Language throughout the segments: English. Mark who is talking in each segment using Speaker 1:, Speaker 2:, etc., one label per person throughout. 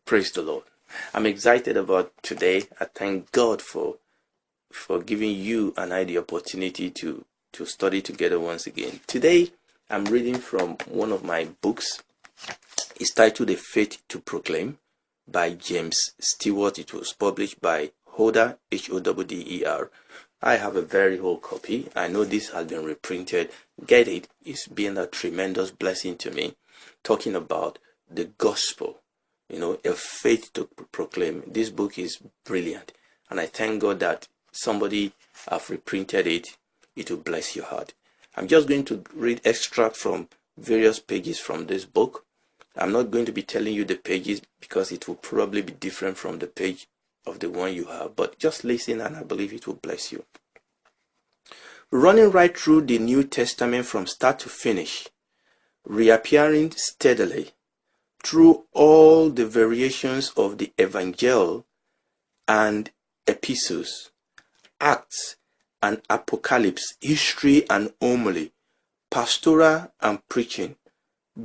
Speaker 1: Praise the Lord. I'm excited about today. I thank God for giving you and I the opportunity to study together once again. Today, I'm reading from one of my books. It's titled A Faith to Proclaim by James Stewart. It was published by Hodder, Hodder. I have a very old copy. I know this has been reprinted. Get it. It's been a tremendous blessing to me. Talking about the gospel. A faith to proclaim. This book is brilliant. And I thank God that somebody have reprinted it. It will bless your heart. I'm just going to read extract from various pages from this book. I'm not going to be telling you the pages because it will probably be different from the page of the one you have. But just listen and I believe it will bless you. Running right through the New Testament from start to finish, reappearing steadily through all the variations of the Evangel and Epistles, Acts and Apocalypse, history and homily, pastoral and preaching,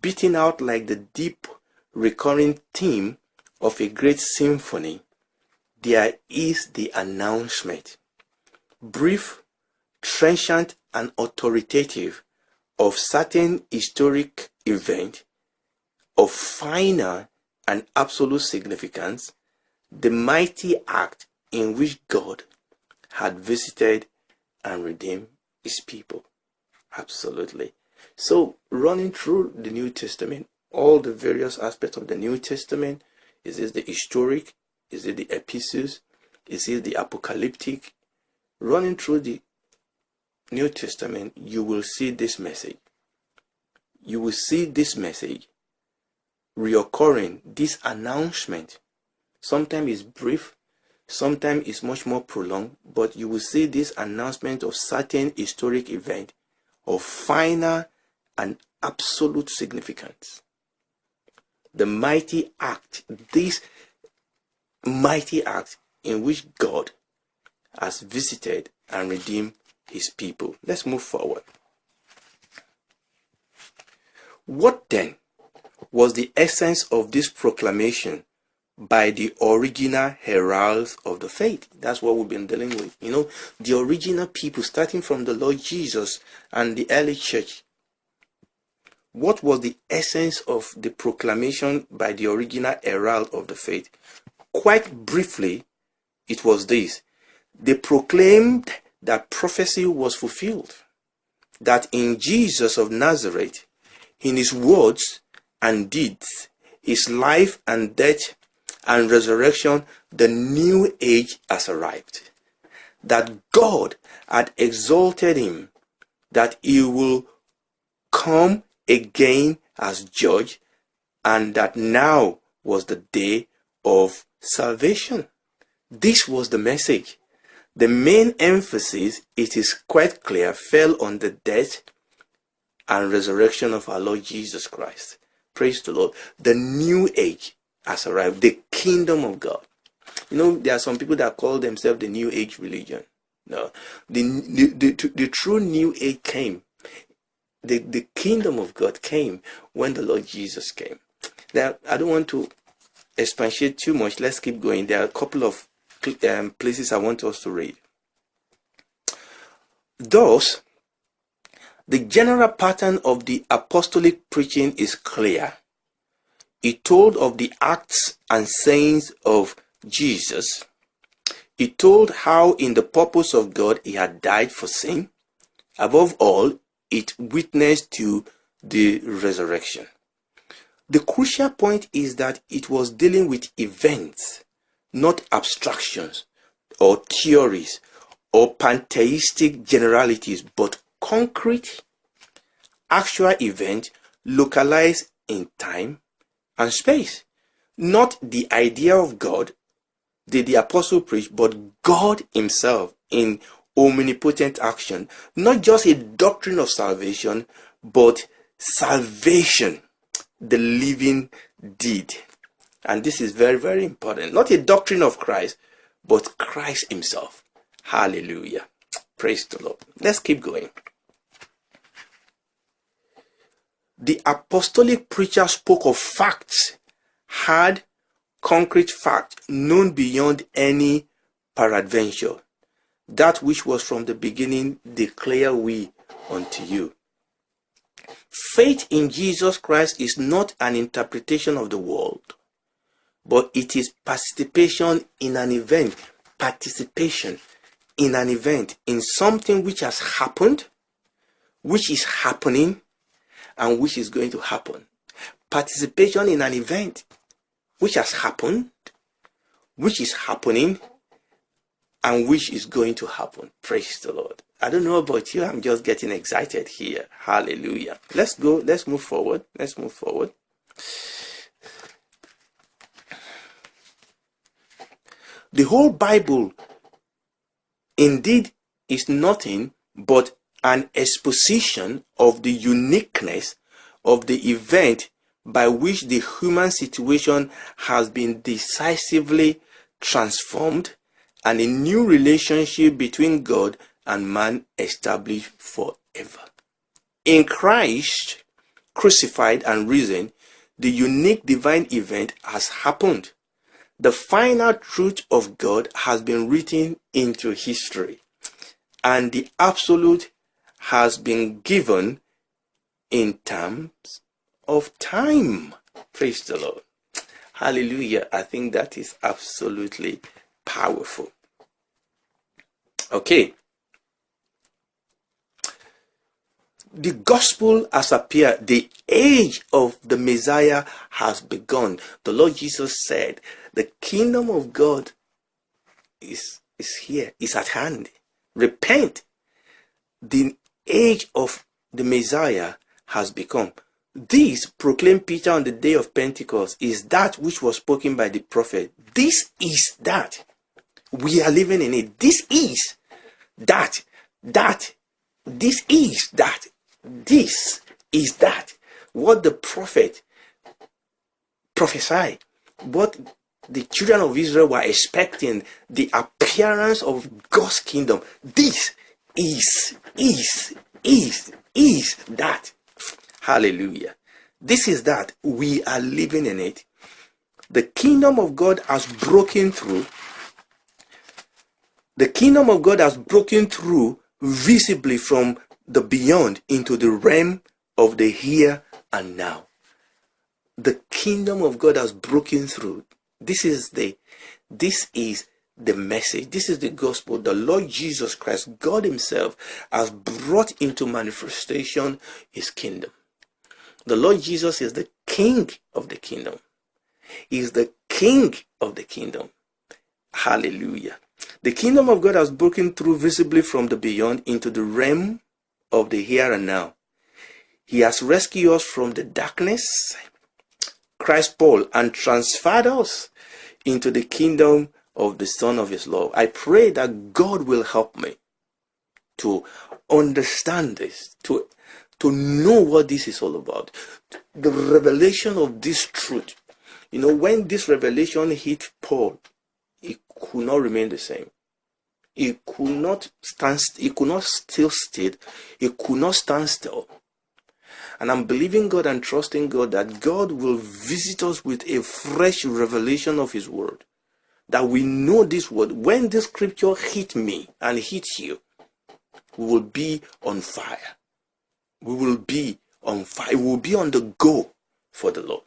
Speaker 1: beating out like the deep recurring theme of a great symphony, there is the announcement, brief, transient and authoritative, of certain historic event of final and absolute significance, the mighty act in which God had visited and redeemed his people. Absolutely. So, running through the New Testament, all the various aspects of the New Testament, is it the historic, is it the epistles, is it the apocalyptic? Running through the New Testament, you will see this message. You will see this message reoccurring, this announcement. Sometimes it's brief, sometimes it's much more prolonged, but you will see this announcement of certain historic event of final and absolute significance. The mighty act, this mighty act in which God has visited and redeemed his people. Let's move forward. What then was the essence of this proclamation by the original heralds of the faith? That's what we've been dealing with. The original people, starting from the Lord Jesus and the early church. What was the essence of the proclamation by the original herald of the faith? Quite briefly, it was this. They proclaimed that prophecy was fulfilled. That in Jesus of Nazareth, in his words and deeds, his life and death and resurrection, the new age has arrived. That God had exalted him, that he will come again as judge, and that now was the day of salvation. This was the message. The main emphasis, it is quite clear, fell on the death and resurrection of our Lord Jesus Christ. Praise the Lord. The new age has arrived, the kingdom of God. There are some people that call themselves the new age religion. No, the true new age came. The kingdom of God came when the Lord Jesus came. Now, I don't want to expatiate too much. Let's keep going. There are a couple of places I want us to read. Thus, the general pattern of the apostolic preaching is clear. It told of the acts and sayings of Jesus. It told how in the purpose of God he had died for sin. Above all, it witnessed to the resurrection. The crucial point is that it was dealing with events, not abstractions or theories or pantheistic generalities, but concrete, actual events localized in time and space. Not the idea of God did the apostle preach, but God himself in omnipotent action. Not just a doctrine of salvation, but salvation, the living deed. And this is very, very important. Not a doctrine of Christ, but Christ himself. Hallelujah. Praise the Lord. Let's keep going. The apostolic preacher spoke of facts, hard concrete fact known beyond any peradventure. That which was from the beginning declare we unto you. Faith in Jesus Christ is not an interpretation of the world, but it is participation in an event. Participation in an event, in something which has happened, which is happening, and which is going to happen. Participation in an event which has happened, which is happening, and which is going to happen. Praise the Lord. I don't know about you, I'm just getting excited here. Hallelujah. Let's go, let's move forward. Let's move forward. The whole Bible indeed is nothing but an exposition of the uniqueness of the event by which the human situation has been decisively transformed and a new relationship between God and man established forever. In Christ, crucified and risen, the unique divine event has happened. The final truth of God has been written into history, and the absolute has been given in terms of time. Praise the Lord. Hallelujah. I think that is absolutely powerful. Okay. The gospel has appeared. The age of the Messiah has begun. The Lord Jesus said, the kingdom of God is here, is at hand. Repent. The age of the Messiah has become. This, proclaimed Peter on the day of Pentecost, is that which was spoken by the prophet. This is that. We are living in it. This is that. This is that. This is that. What the prophet prophesied, what the children of Israel were expecting, the appearance of God's kingdom. This is that. Hallelujah. This is that. We are living in it. The kingdom of God has broken through. The kingdom of God has broken through visibly from the beyond into the realm of the here and now. The kingdom of God has broken through. This is the message. This is the gospel. The Lord Jesus Christ, God himself, has brought into manifestation his kingdom. The Lord Jesus is the king of the kingdom. He is the king of the kingdom. Hallelujah. The kingdom of God has broken through visibly from the beyond into the realm of the here and now. He has rescued us from the darkness, Christ Paul, and transferred us into the kingdom of the Son of his love. I pray that God will help me to understand this, to know what this is all about. The revelation of this truth. You know, when this revelation hit Paul, he could not remain the same. He could not stand still. He could not stand still. And I'm believing God and trusting God that God will visit us with a fresh revelation of his word. That we know this word. When this scripture hit me and hit you, we will be on fire. We will be on fire. We will be on the go for the Lord.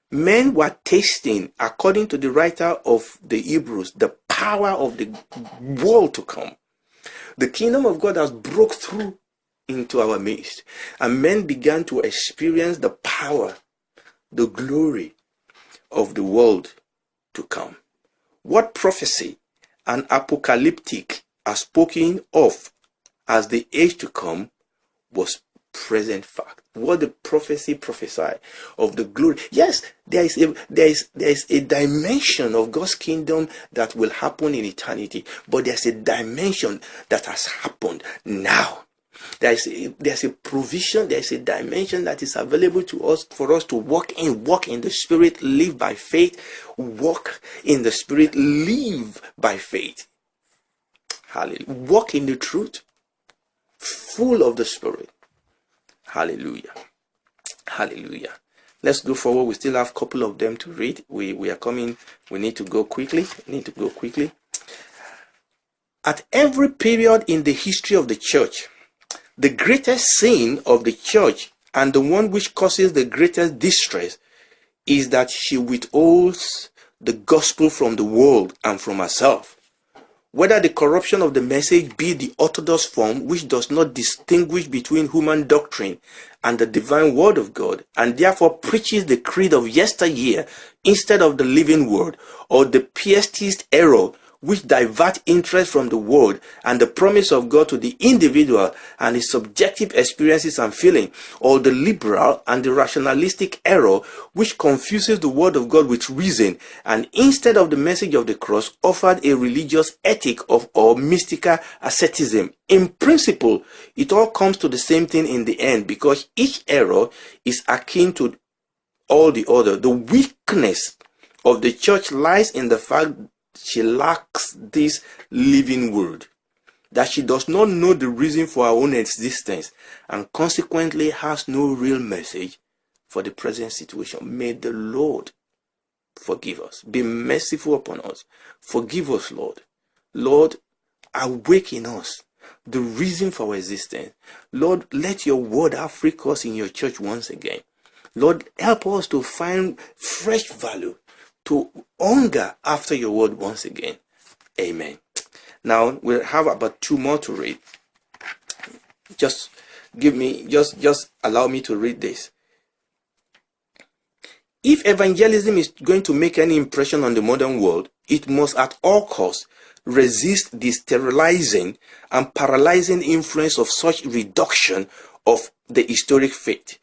Speaker 1: Men were tasting, according to the writer of the Hebrews, the power of the world to come. The kingdom of God has broke through into our midst, and men began to experience the power, the glory of the world to come. What prophecy and apocalyptic are spoken of as the age to come was present fact. What the prophecy prophesied of the glory. Yes, there is a dimension of God's kingdom that will happen in eternity, but there's a dimension that has happened now. There's a provision, there's a dimension that is available to us for us to walk in the spirit, live by faith, walk in the spirit, live by faith. Hallelujah. Walk in the truth, full of the spirit. Hallelujah. Hallelujah. Let's go forward. We still have a couple of them to read. We are coming. We need to go quickly. At every period in the history of the church, the greatest sin of the church, and the one which causes the greatest distress, is that she withholds the gospel from the world and from herself. Whether the corruption of the message be the orthodox form, which does not distinguish between human doctrine and the divine word of God, and therefore preaches the creed of yesteryear instead of the living word, or the pietist error, which divert interest from the word and the promise of God to the individual and his subjective experiences and feeling, or the liberal and the rationalistic error, which confuses the word of God with reason, and instead of the message of the cross offered a religious ethic of or mystical asceticism. In principle, it all comes to the same thing in the end, because each error is akin to all the other. The weakness of the church lies in the fact she lacks this living word, that she does not know the reason for her own existence, and consequently has no real message for the present situation. May the Lord forgive us. Be merciful upon us. Forgive us, Lord. Lord, awaken us the reason for our existence. Lord, let your word have free course in your church once again. Lord, help us to find fresh value, to hunger after your word once again. Amen. Now we'll have about 2 more to read. Just allow me to read this. If evangelism is going to make any impression on the modern world, it must at all costs resist the sterilizing and paralyzing influence of such reduction of the historic faith.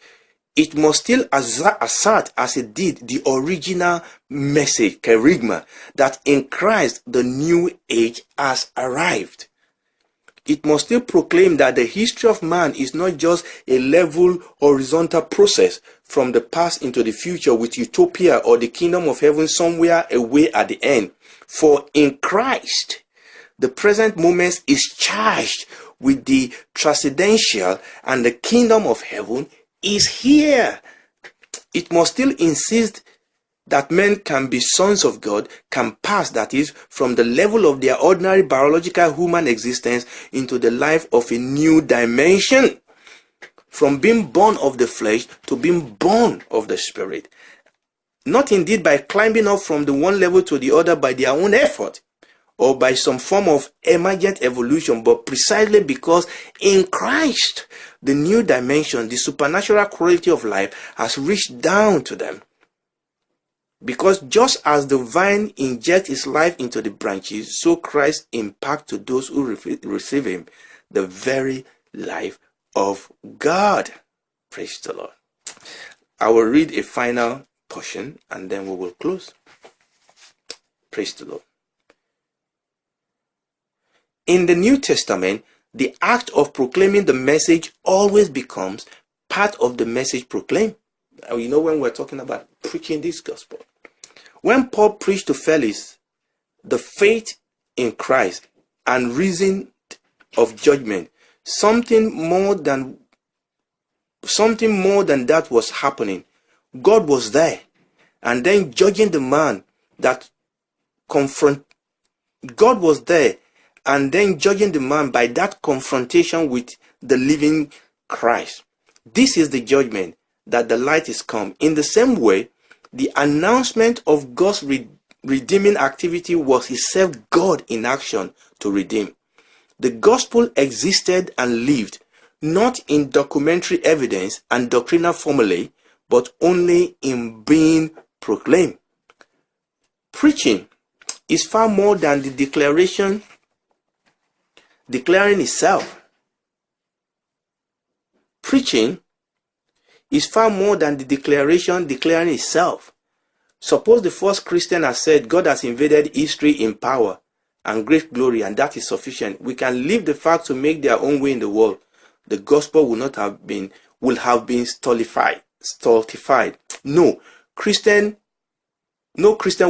Speaker 1: It must still assert, as it did, the original message, kerygma, that in Christ the new age has arrived. It must still proclaim that the history of man is not just a level, horizontal process from the past into the future with utopia or the kingdom of heaven somewhere away at the end. For in Christ, the present moment is charged with the transcendental, and the kingdom of heaven is here. It must still insist that men can be sons of God, can pass, that is, from the level of their ordinary biological human existence into the life of a new dimension, from being born of the flesh to being born of the spirit. Not indeed by climbing up from the one level to the other by their own effort, or by some form of emergent evolution, but precisely because in Christ, the new dimension, the supernatural quality of life has reached down to them. Because just as the vine injects its life into the branches, so Christ imparts to those who receive him the very life of God. Praise the Lord. I will read a final portion and then we will close. Praise the Lord. In the New Testament, the act of proclaiming the message always becomes part of the message proclaimed. You know, when we're talking about preaching this gospel, when Paul preached to Felix the faith in Christ and reason of judgment, something more than that was happening. God was there, and then judging the man that God was there, and then judging the man by that confrontation with the living Christ. This is the judgment, that the light is come. In the same way, the announcement of God's redeeming activity was itself God in action to redeem. The gospel existed and lived, not in documentary evidence and doctrinal formulae, but only in being proclaimed. Preaching is far more than the declaring itself. Preaching is far more than the declaration declaring itself. Suppose the first Christian has said, God has invaded history in power and great glory, and that is sufficient. We can leave the facts to make their own way in the world. The gospel will have been stultified. No Christian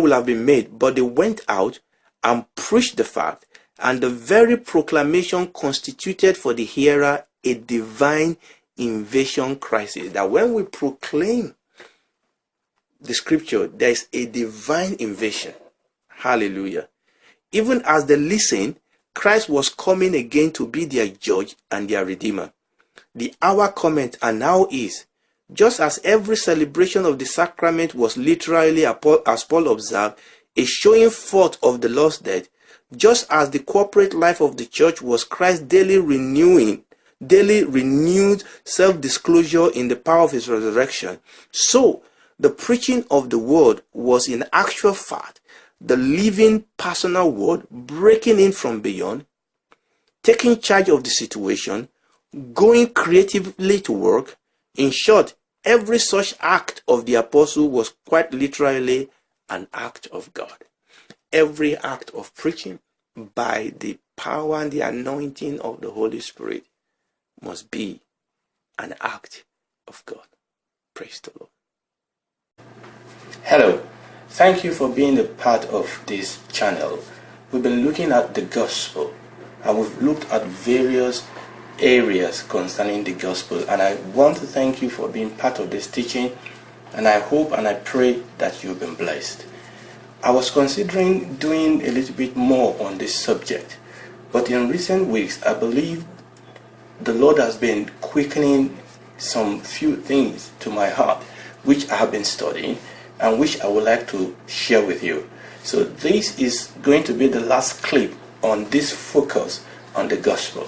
Speaker 1: will have been made, but they went out and preached the fact, and the very proclamation constituted for the hearer a divine invasion crisis. That when we proclaim the scripture, there is a divine invasion. Hallelujah. Even as they listened, Christ was coming again to be their judge and their redeemer. The hour cometh and now is. Just as every celebration of the sacrament was literally, as Paul observed, a showing forth of the Lord's death, just as the corporate life of the church was Christ's daily renewed self-disclosure in the power of his resurrection, so the preaching of the word was in actual fact the living personal word breaking in from beyond, taking charge of the situation, going creatively to work. In short, every such act of the apostle was quite literally an act of God. Every act of preaching by the power and the anointing of the Holy Spirit must be an act of God. Praise the Lord. Hello. Thank you for being a part of this channel. We've been looking at the gospel, and we've looked at various areas concerning the gospel, and I want to thank you for being part of this teaching, and I hope and I pray that you've been blessed. I was considering doing a little bit more on this subject, but in recent weeks I believe the Lord has been quickening some few things to my heart which I have been studying and which I would like to share with you. So this is going to be the last clip on this focus on the gospel.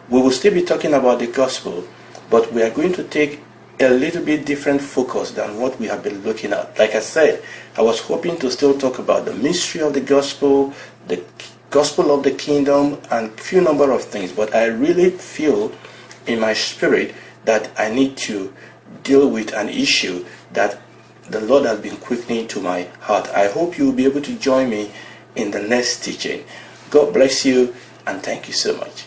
Speaker 1: We will still be talking about the gospel, but we are going to take a little bit different focus than what we have been looking at. Like I said, I was hoping to still talk about the mystery of the gospel of the kingdom, and a few number of things, but I really feel in my spirit that I need to deal with an issue that the Lord has been quickening to my heart. I hope you will be able to join me in the next teaching. God bless you, and thank you so much.